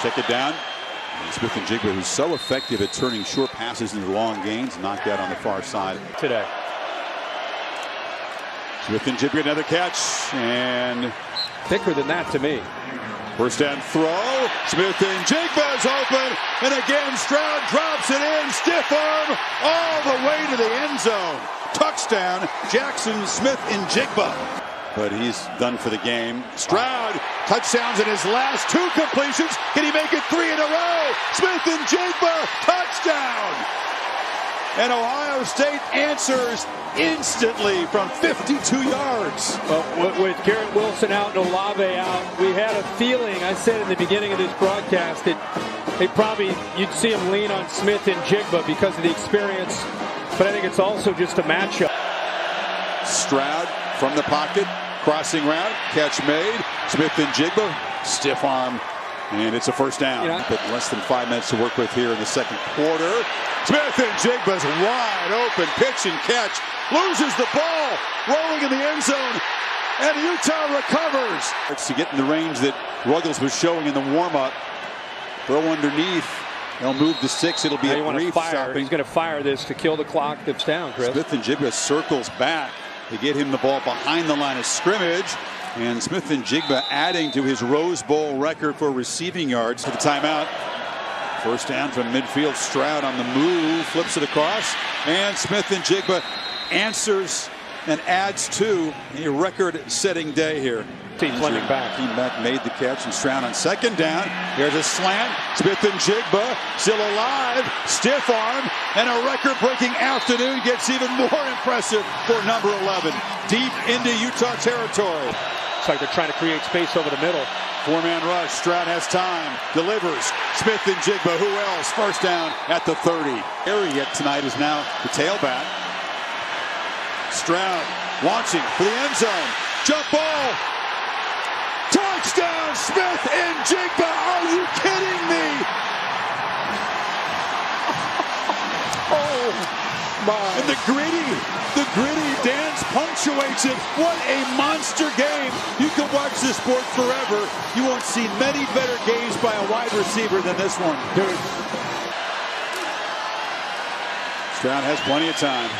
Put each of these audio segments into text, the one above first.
Check it down. Smith-Njigba, who's so effective at turning short passes into long gains, knocked out on the far side today. Smith-Njigba, another catch, and thicker than that to me. First down throw. Smith-Njigba's open, and again Stroud drops it in, stiff arm all the way to the end zone. Touchdown, Jaxon Smith-Njigba. But he's done for the game. Stroud, touchdowns in his last 2 completions. Can he make it 3 in a row? Smith-Njigba, touchdown! And Ohio State answers instantly from 52 yards. Well, with Garrett Wilson out and Olave out, we had a feeling, I said in the beginning of this broadcast, that you'd see him lean on Smith-Njigba because of the experience. But I think it's also just a matchup. Stroud from the pocket, crossing route, catch made. Smith-Njigba, stiff arm, and it's a first down. But less than 5 minutes to work with here in the second quarter. Smith-Njigba's wide open, pitch and catch, loses the ball, rolling in the end zone, and Utah recovers. To get in the range that Ruggles was showing in the warm-up. Throw underneath. They'll move to 6. It'll be a brief stopping. He's going to fire this to kill the clock that's down, Chris. Smith-Njigba circles back. They get him the ball behind the line of scrimmage. And Smith-Njigba adding to his Rose Bowl record for receiving yards to the timeout. First down from midfield. Stroud on the move, flips it across. And Smith-Njigba answers and adds to a record-setting day here. Team running back. Team back made the catch, and Stroud on second down. Here's a slant. Smith-Njigba still alive. Stiff arm, and a record-breaking afternoon gets even more impressive for number 11. Deep into Utah territory. It's like they're trying to create space over the middle. 4-man rush. Stroud has time. Delivers. Smith-Njigba. Who else? First down at the 30. Area yet tonight is now the tailback. Stroud launching for the end zone. Jump ball. Touchdown, Smith-Njigba! Are you kidding me? Oh my! And the gritty dance punctuates it. What a monster game! You can watch this sport forever. You won't see many better games by a wide receiver than this one, dude. Stroud has plenty of time.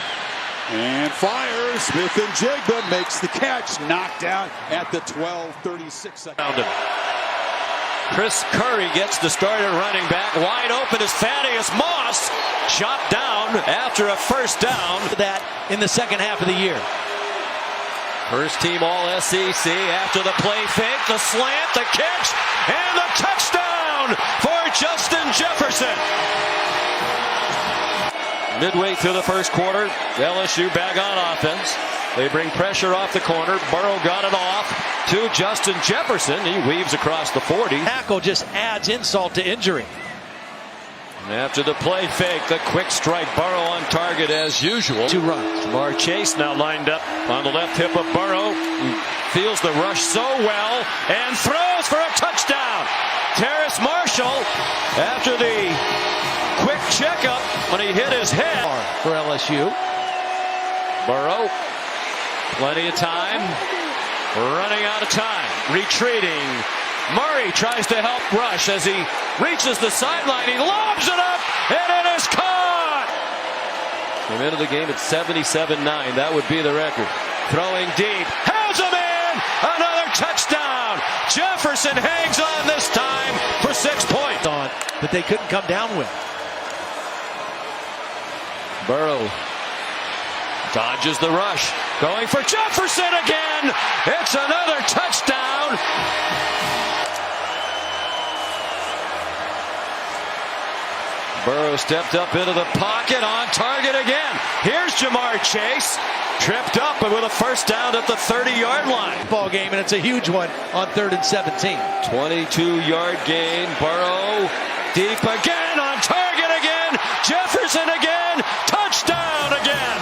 And fires. Smith-Njigba makes the catch. Knocked out at the 12:36. Chris Curry gets the starter running back. Wide open is Thaddeus Moss. Shot down after a first down. That in the second half of the year. First team All-SEC after the play fake, the slant, the catch, and the touchdown for Justin Jefferson. Midway through the first quarter, LSU back on offense. They bring pressure off the corner. Burrow got it off to Justin Jefferson. He weaves across the 40. Tackle just adds insult to injury. And after the play fake, the quick strike. Burrow on target as usual. 2 runs. Jamar Chase now lined up on the left hip of Burrow. He feels the rush so well and throws for a touchdown. Terrace Marshall, after the quick checkup when he hit his head for LSU. Burrow, plenty of time, running out of time, retreating. Murray tries to help rush as he reaches the sideline. He lobs it up, and it is caught. Came into the game at 77-9. That would be the record. Throwing deep, has him in. Another touchdown. Jefferson hangs on this time for 6 points. That they couldn't come down with. Burrow dodges the rush, going for Jefferson again. It's another touchdown. Burrow stepped up into the pocket, on target again. Here's Jamar Chase, tripped up but with a first down at the 30-yard line. Ball game, and it's a huge one on 3rd and 17. 22-yard gain. Burrow deep again, on target again. Jefferson again, touchdown again.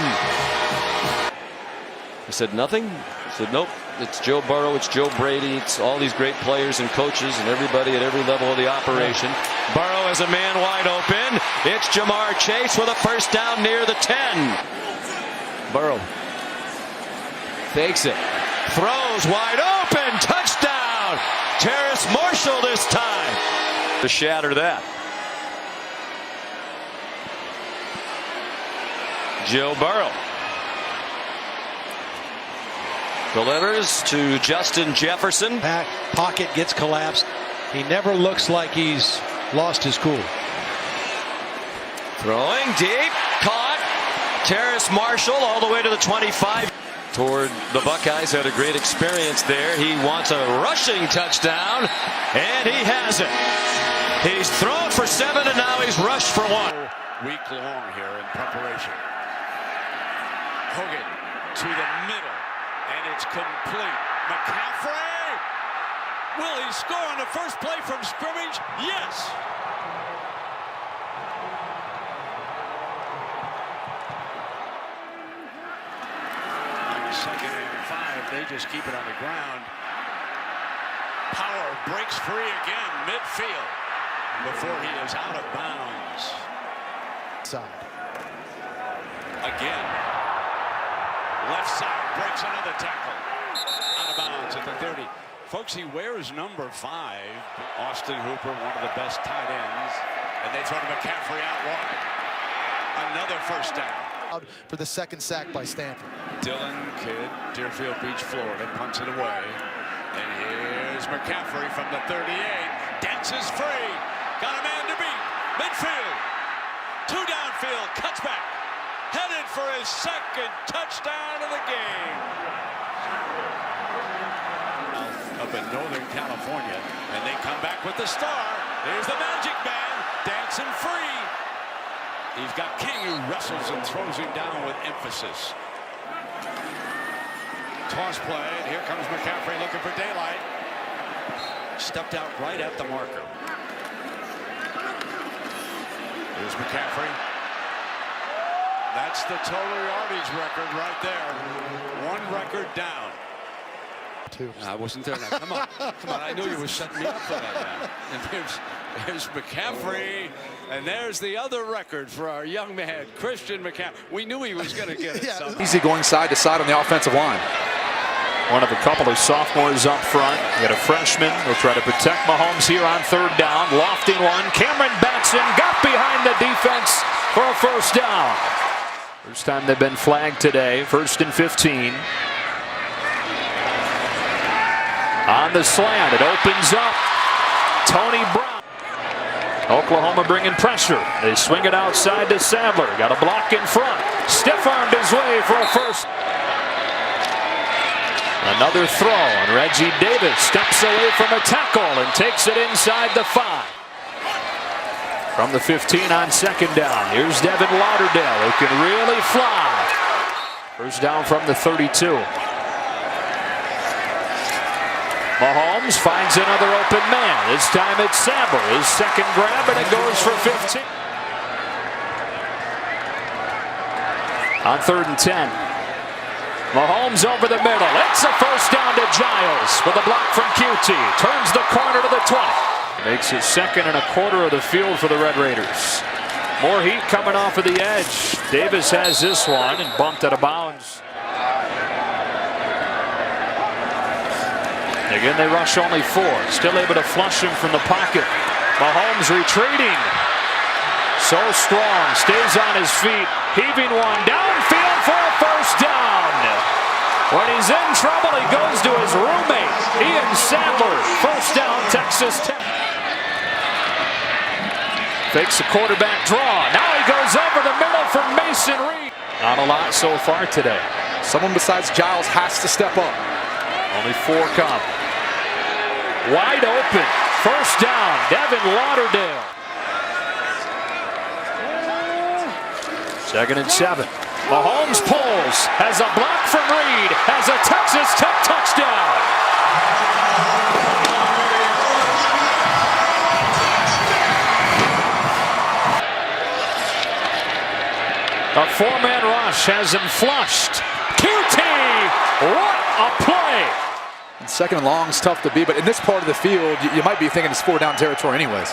I said nothing. I said nope. It's Joe Burrow, it's Joe Brady, it's all these great players and coaches and everybody at every level of the operation. Burrow has a man wide open. It's Jamar Chase with a first down near the 10. Burrow fakes it, throws wide open, touchdown. Terrace Marshall this time. to shatter that. Joe Burrow delivers to Justin Jefferson. Back pocket gets collapsed. He never looks like he's lost his cool. Throwing deep, caught. Terrace Marshall all the way to the 25. Toward the Buckeyes, had a great experience there. He wants a rushing touchdown, and he has it. He's thrown for 7, and now he's rushed for 1. Week long here in preparation. Hogan to the middle, and it's complete. McCaffrey! Will he score on the first play from scrimmage? Yes! Second and 5, they just keep it on the ground. Power breaks free again, midfield, before he is out of bounds. Side. Again. Left side breaks another tackle. Out of bounds at the 30. Folks, he wears number 5. Austin Hooper, one of the best tight ends. And they throw to McCaffrey out wide. Another first down. For the second sack by Stanford. Dylan Kidd, Deerfield Beach, Florida, punts it away. And here's McCaffrey from the 38. Dances free. Got a man to beat. Midfield. 2 downfield. Cuts back. Headed for his second touchdown of the game. Up in Northern California. And they come back with the star. There's the Magic Man. Dancing free. He's got King, who wrestles and throws him down with emphasis. Toss play, and here comes McCaffrey looking for daylight. Stepped out right at the marker. Here's McCaffrey. That's the total yardage record right there. 1 record down. 2. I wasn't there now. Come on. Come on. I knew you were setting me up for that now. And there's McCaffrey. And there's the other record for our young man, Christian McCaffrey. We knew he was going to get it. Easy going side to side on the offensive line. One of a couple of sophomores up front. You got a freshman. Will try to protect Mahomes here on 3rd down. Lofting one. Cameron Batson got behind the defense for a first down. First time they've been flagged today. 1st and 15. On the slant, it opens up. Tony Brown. Oklahoma bringing pressure. They swing it outside to Sadler. Got a block in front. Stiff-armed his way for a first. Another throw, and Reggie Davis steps away from a tackle and takes it inside the 5. From the 15 on 2nd down. Here's Devin Lauderdale, who can really fly. First down from the 32. Mahomes finds another open man. This time it's Sadler. His second grab, and it goes for 15. On 3rd and 10. Mahomes over the middle. It's a first down to Giles with a block from QT. Turns the corner to the 20. Makes it 2nd and a quarter of the field for the Red Raiders. More heat coming off of the edge. Davis has this one and bumped out of bounds. Again, they rush only 4. Still able to flush him from the pocket. Mahomes retreating. So strong. Stays on his feet. Heaving one downfield for a first down. When he's in trouble, he goes to his roommate, Ian Sadler. First down, Texas Tech. Fakes the quarterback draw. Now he goes over the middle for Mason Reed. Not a lot so far today. Someone besides Giles has to step up. Only 4 come. Wide open. First down, Devin Lauderdale. 2nd and 7. Mahomes pulls, has a block from Reed, has a Texas Tech touchdown. A 4-man rush has him flushed. QT, what a play. And 2nd and long is tough to be, but in this part of the field, you might be thinking it's 4-down territory anyways.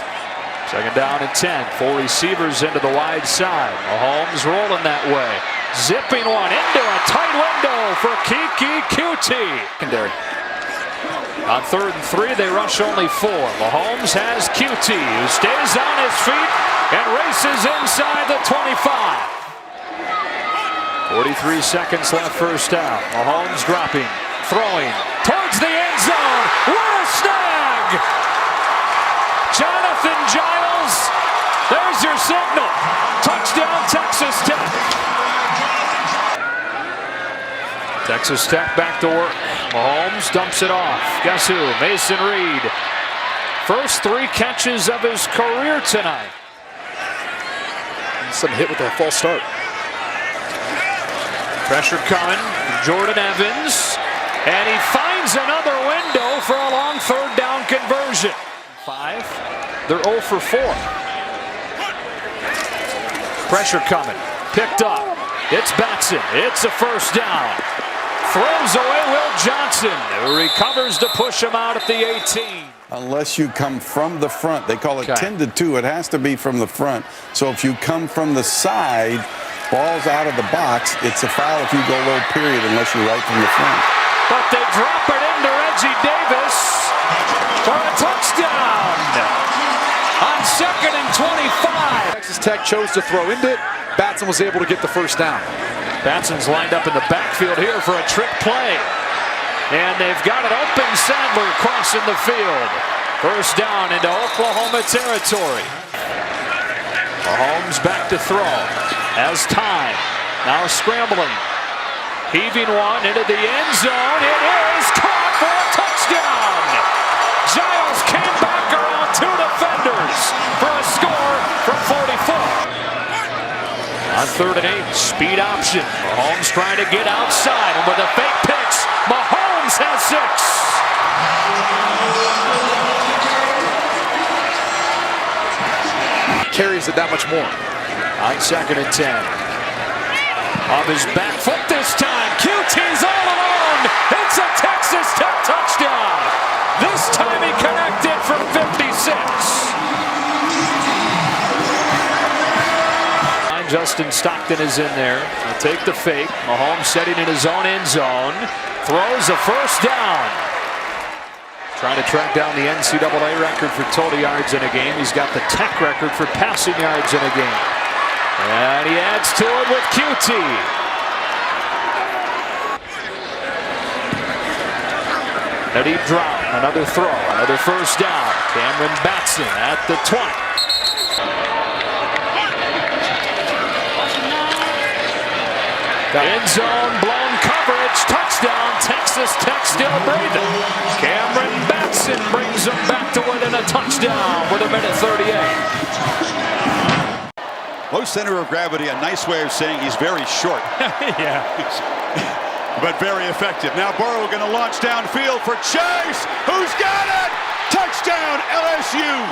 2nd down and 10. 4 receivers into the wide side. Mahomes rolling that way. Zipping one into a tight window for Kiki QT. Secondary. On 3rd and 3, they rush only 4. Mahomes has QT, who stays on his feet and races inside the 25. 43 seconds left, first down. Mahomes dropping, throwing towards the end zone. What a snag! Jonathan Giles, there's your signal. Touchdown, Texas Tech. Texas Tech back to work. Mahomes dumps it off. Guess who? Mason Reed. First 3 catches of his career tonight. Some hit with that false start. Pressure coming from Jordan Evans. And he finds another window for a long 3rd down conversion. 5. They're 0 for 4. Pressure coming. Picked up. It's Batson. It's a first down. Throws away Will Johnson, who recovers to push him out at the 18. Unless you come from the front. They call it 10-2. It has to be from the front. So if you come from the side, ball's out of the box, it's a foul if you go low, period, unless you're right from the front. But they drop it into Reggie Davis for a touchdown on 2nd and 25. Texas Tech chose to throw into it. Batson was able to get the first down. Batson's lined up in the backfield here for a trick play. And they've got an open Sadler crossing the field. First down into Oklahoma territory. Mahomes back to throw. Has time. Now scrambling. Heaving one into the end zone. It is caught for a touchdown. Giles came back around 2 defenders for a score from 44. On 3rd and 8, speed option. Mahomes trying to get outside, and with a fake pitch, Mahomes has 6. Carries it that much more. On 2nd and 10. Off his back foot this time. QT's all alone. It's a Texas Tech touchdown. This time he connected for 56. Justin Stockton is in there. He'll take the fake. Mahomes setting in his own end zone. Throws a first down. Trying to track down the NCAA record for total yards in a game. He's got the Tech record for passing yards in a game. And he adds to it with QT. A deep drop. Another throw. Another first down. Cameron Batson at the 20. End zone, blown coverage, touchdown, Texas Tech still breathing. Cameron Batson brings them back to within a touchdown with 1:38. Low center of gravity, a nice way of saying he's very short. Yeah. But very effective. Now Burrow going to launch downfield for Chase. Who's got it? Touchdown, LSU.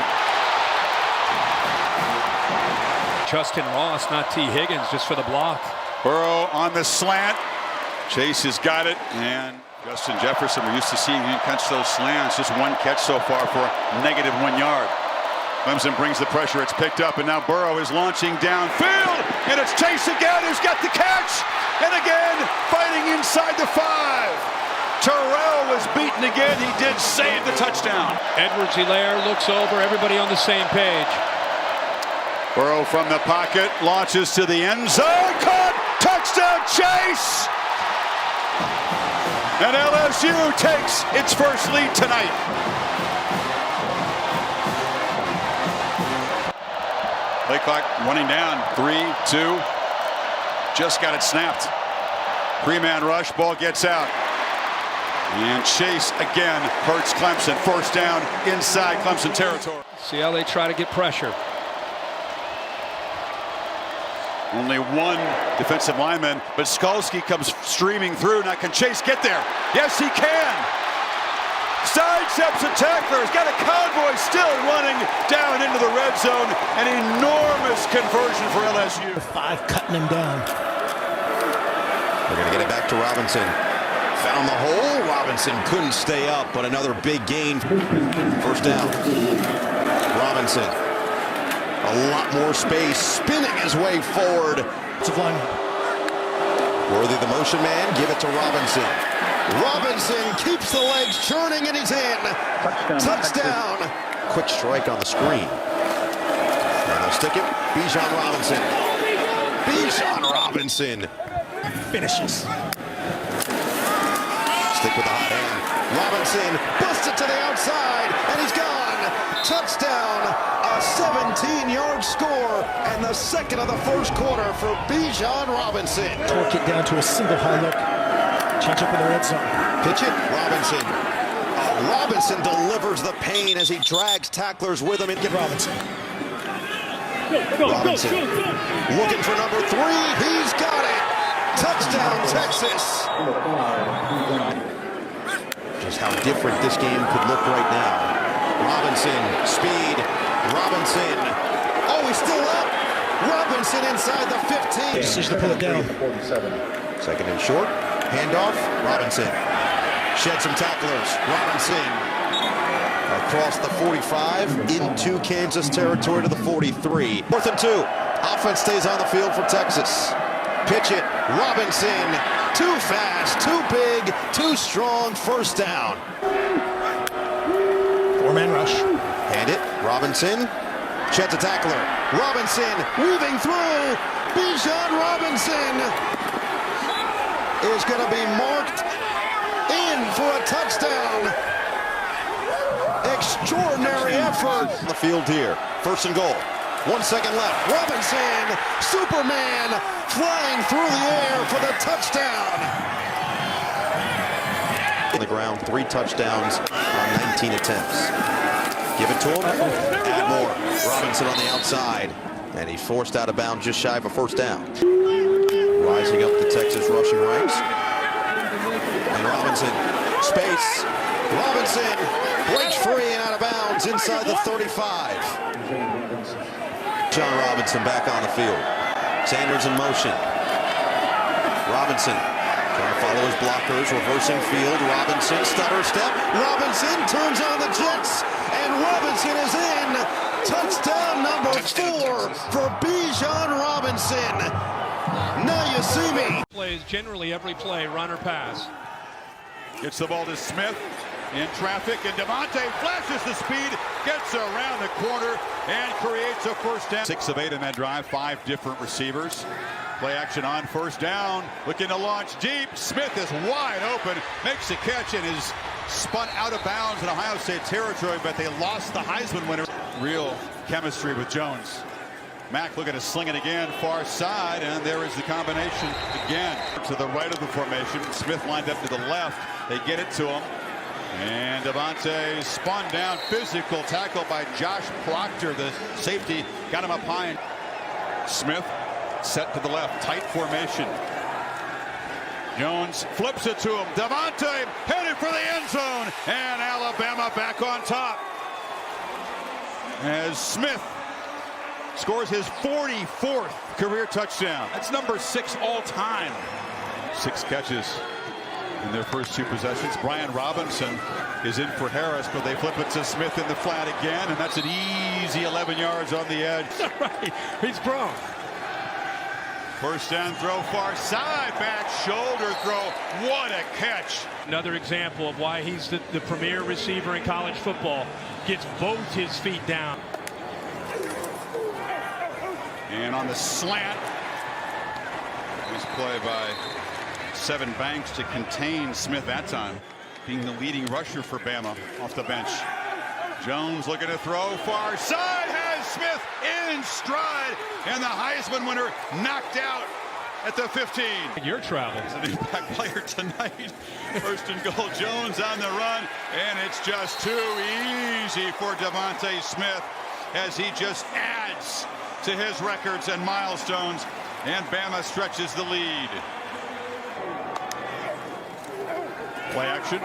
Justin Ross, not T. Higgins, just for the block. Burrow on the slant. Chase has got it. And Justin Jefferson, we're used to seeing him catch those slants. Just one catch so far for -1 yard. Clemson brings the pressure. It's picked up. And now Burrow is launching downfield. And it's Chase again who's got the catch. And again, fighting inside the 5. Terrell was beaten again. He did save the touchdown. Edwards-Helaire looks over. Everybody on the same page. Burrow from the pocket, launches to the end zone, caught, touchdown Chase! And LSU takes its first lead tonight. Play clock running down, 3, 2, just got it snapped. Three-man rush, ball gets out. And Chase again hurts Clemson, first down inside Clemson territory. See how they try to get pressure. Only one defensive lineman, but Skalski comes streaming through. Now can Chase get there? Yes, he can. Sidesteps a tackler. He's got a convoy still running down into the red zone. An enormous conversion for LSU. 5 cutting him down. They're going to get it back to Robinson. Found the hole. Robinson couldn't stay up, but another big gain. First down. Robinson. A lot more space, spinning his way forward. Worthy the motion man, give it to Robinson. Robinson keeps the legs churning, and he's in. Touchdown. Quick strike on the screen. And they'll stick it. Bijan Robinson. Bijan Robinson finishes. Stick with the hot hand. Robinson busts it to the outside, and he's gone. Touchdown. A 17-yard score, and the second of the first quarter for Bijan Robinson. Torque it down to a single high look. Change up in the red zone. Pitch it, Robinson. Robinson delivers the pain as he drags tacklers with him. Get Robinson. Robinson looking for number 3. He's got it. Touchdown, Texas. Just how different this game could look right now. Robinson, speed. Robinson. Oh, he's still up. Robinson inside the 15. Decision to pull it down. Second and short. Handoff. Robinson. Shed some tacklers. Robinson. Across the 45 into Kansas territory to the 43. 4th and 2. Offense stays on the field for Texas. Pitch it. Robinson. Too fast, too big, too strong. First down. 4-man rush. Hand it. Robinson. Sheds a tackler. Robinson weaving through. Bijan Robinson is going to be marked in for a touchdown. Extraordinary effort. On the field here. 1st and goal. 1 second left. Robinson, Superman, flying through the air for the touchdown. On the ground, 3 touchdowns on 19 attempts. Give it to him. Add more. Robinson on the outside. And he's forced out of bounds just shy of a first down. Rising up the Texas rushing ranks. And Robinson, space. Robinson breaks free and out of bounds inside the 35. John Robinson back on the field. Sanders in motion. Robinson trying to follow his blockers, reversing field. Robinson, stutter step. Robinson turns on the Jets, and Robinson is in. Touchdown number 4 for Bijan Robinson. Now you see me. Plays generally every play, run or pass. Gets the ball to Smith in traffic, and DeVonta flashes the speed, gets around the corner, and creates a first down. 6 of 8 in that drive, 5 different receivers. Play action on first down, looking to launch deep. Smith is wide open, makes the catch, and is spun out of bounds in Ohio State territory, but they lost the Heisman winner. Real chemistry with Jones. Mack looking to sling it again, far side, and there is the combination again. To the right of the formation, Smith lined up to the left. They get it to him. And DeVonta spun down, physical tackle by Josh Proctor, the safety, got him up high. Smith set to the left, tight formation. Jones flips it to him. DeVonta headed for the end zone, and Alabama back on top. As Smith scores his 44th career touchdown. That's number 6 all time. 6 catches in their first 2 possessions. Bijan Robinson is in for Harris, but they flip it to Smith in the flat again, and that's an easy 11 yards on the edge. Right, he's broke. First down throw, far side, back shoulder throw. What a catch. Another example of why he's the premier receiver in college football. Gets both his feet down. And on the slant, nice play by Sevyn Banks to contain Smith that time, being the leading rusher for Bama off the bench. Jones looking to throw, far side, has Smith in stride, and the Heisman winner knocked out at the 15. Your travels. An impact player tonight. 1st and goal, Jones on the run, and it's just too easy for DeVonta Smith as he just adds to his records and milestones, and Bama stretches the lead. Play action.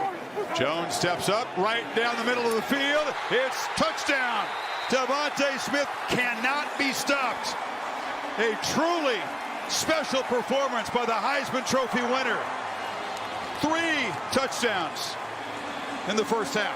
Jones steps up right down the middle of the field. It's touchdown. DeVonta Smith cannot be stopped. A truly special performance by the Heisman Trophy winner. 3 touchdowns in the first half.